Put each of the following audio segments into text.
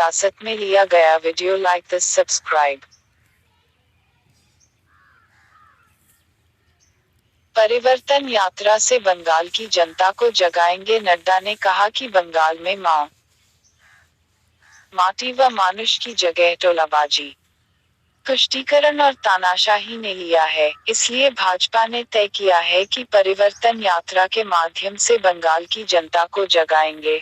हिरासत में लिया गया। Video like this, subscribe. परिवर्तन यात्रा से बंगाल की जनता को जगाएंगे। नड्डा ने कहा कि बंगाल में माटी व मानुष की जगह टोलाबाजी, तुष्टीकरण और तानाशाही ने लिया है। इसलिए भाजपा ने तय किया है कि परिवर्तन यात्रा के माध्यम से बंगाल की जनता को जगाएंगे।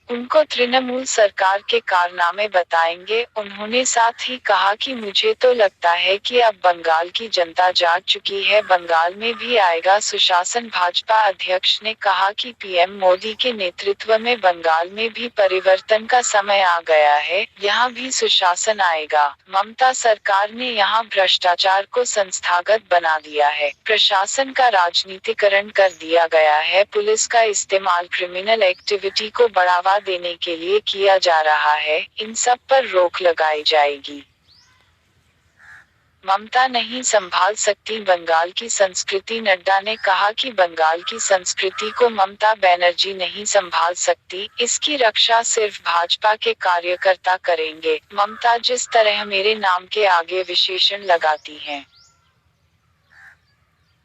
उनको तृणमूल सरकार के कारनामे बताएंगे। उन्होंने साथ ही कहा कि मुझे तो लगता है कि अब बंगाल की जनता जाग चुकी है, बंगाल में भी आएगा सुशासन। भाजपा अध्यक्ष ने कहा कि पीएम मोदी के नेतृत्व में बंगाल में भी परिवर्तन का समय आ गया है, यहाँ भी सुशासन आएगा। ममता सरकार ने यहाँ भ्रष्टाचार को संस्थागत बना दिया है, प्रशासन का राजनीतिकरण कर दिया गया है, पुलिस का इस्तेमाल क्रिमिनल एक्टिविटी को बढ़ावा देने के लिए किया जा रहा है। इन सब पर रोक लगाई जाएगी। ममता नहीं संभाल सकती बंगाल की संस्कृति। नड्डा ने कहा कि बंगाल की संस्कृति को ममता बनर्जी नहीं संभाल सकती, इसकी रक्षा सिर्फ भाजपा के कार्यकर्ता करेंगे। ममता जिस तरह मेरे नाम के आगे विशेषण लगाती हैं,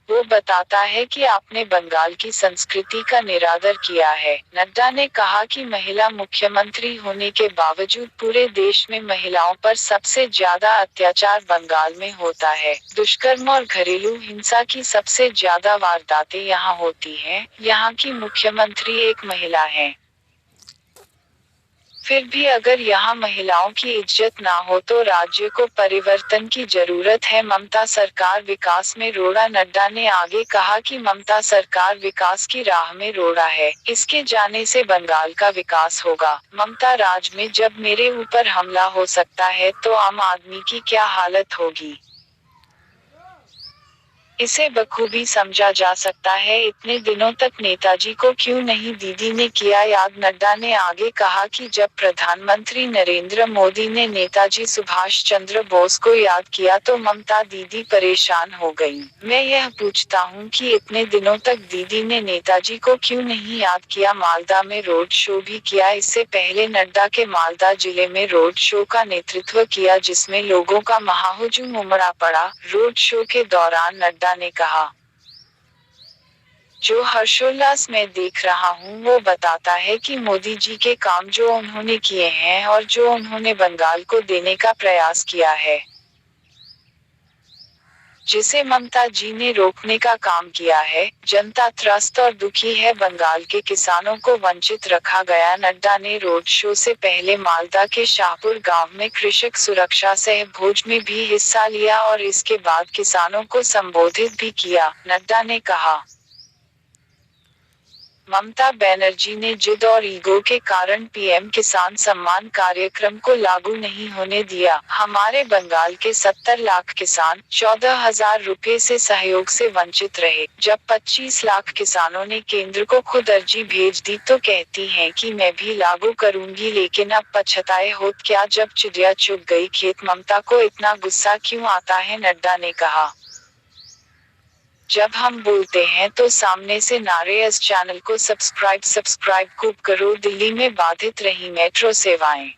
वो बताता है कि आपने बंगाल की संस्कृति का निरादर किया है। नड्डा ने कहा कि महिला मुख्यमंत्री होने के बावजूद पूरे देश में महिलाओं पर सबसे ज्यादा अत्याचार बंगाल में होता है। दुष्कर्म और घरेलू हिंसा की सबसे ज्यादा वारदातें यहाँ होती हैं। यहाँ की मुख्यमंत्री एक महिला हैं। फिर भी अगर यहाँ महिलाओं की इज्जत ना हो तो राज्य को परिवर्तन की जरूरत है। ममता सरकार विकास में रोड़ा। नड्डा ने आगे कहा कि ममता सरकार विकास की राह में रोड़ा है, इसके जाने से बंगाल का विकास होगा। ममता राज में जब मेरे ऊपर हमला हो सकता है तो आम आदमी की क्या हालत होगी, इसे बखूबी समझा जा सकता है। इतने दिनों तक नेताजी को क्यों नहीं दीदी ने किया याद। नड्डा ने आगे कहा कि जब प्रधानमंत्री नरेंद्र मोदी ने नेताजी सुभाष चंद्र बोस को याद किया तो ममता दीदी परेशान हो गईं। मैं यह पूछता हूं कि इतने दिनों तक दीदी ने नेताजी को क्यों नहीं याद किया। मालदा में रोड शो भी किया। इससे पहले नड्डा के मालदा जिले में रोड शो का नेतृत्व किया, जिसमें लोगों का महाहुजूम उमड़ा पड़ा। रोड शो के दौरान नड्डा ने कहा, जो हर्षोल्लास मैं देख रहा हूँ वो बताता है कि मोदी जी के काम जो उन्होंने किए हैं और जो उन्होंने बंगाल को देने का प्रयास किया है, जिसे ममता जी ने रोकने का काम किया है। जनता त्रस्त और दुखी है, बंगाल के किसानों को वंचित रखा गया। नड्डा ने रोड शो से पहले मालदा के शाहपुर गांव में कृषक सुरक्षा सह भोज में भी हिस्सा लिया और इसके बाद किसानों को संबोधित भी किया। नड्डा ने कहा, ममता बनर्जी ने जिद और ईगो के कारण पीएम किसान सम्मान कार्यक्रम को लागू नहीं होने दिया। हमारे बंगाल के 70 लाख किसान 14,000 रुपए से सहयोग से वंचित रहे। जब 25 लाख किसानों ने केंद्र को खुद अर्जी भेज दी तो कहती हैं कि मैं भी लागू करूंगी, लेकिन अब पछताए होत क्या जब चिड़िया चुग गई खेत। ममता को इतना गुस्सा क्यों आता है, नड्डा ने कहा। जब हम बोलते हैं तो सामने से नारे। इस चैनल को सब्सक्राइब खूब करो। दिल्ली में बाधित रही मेट्रो सेवाएं।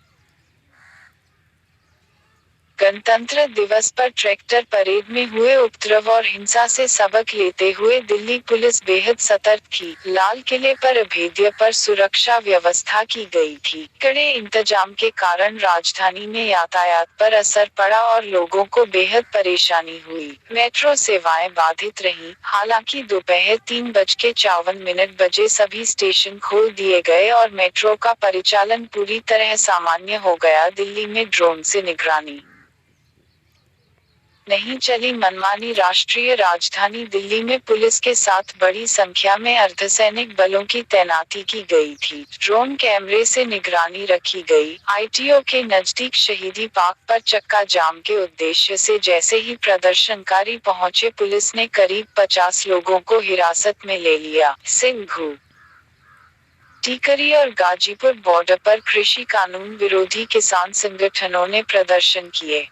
गणतंत्र दिवस पर ट्रैक्टर परेड में हुए उपद्रव और हिंसा से सबक लेते हुए दिल्ली पुलिस बेहद सतर्क थी। लाल किले पर अभेद्य पर सुरक्षा व्यवस्था की गई थी। कड़े इंतजाम के कारण राजधानी में यातायात पर असर पड़ा और लोगों को बेहद परेशानी हुई। मेट्रो सेवाएं बाधित रहीं। हालांकि दोपहर 3:54 बजे सभी स्टेशन खोल दिए गए और मेट्रो का परिचालन पूरी तरह सामान्य हो गया। दिल्ली में ड्रोन से निगरानी नहीं चली मनमानी। राष्ट्रीय राजधानी दिल्ली में पुलिस के साथ बड़ी संख्या में अर्धसैनिक बलों की तैनाती की गई थी। ड्रोन कैमरे से निगरानी रखी गई। आईटीओ के नजदीक शहीदी पार्क पर चक्का जाम के उद्देश्य से जैसे ही प्रदर्शनकारी पहुंचे, पुलिस ने करीब 50 लोगों को हिरासत में ले लिया। सिंघू, टीकरी और गाजीपुर बॉर्डर पर कृषि कानून विरोधी किसान संगठनों ने प्रदर्शन किए।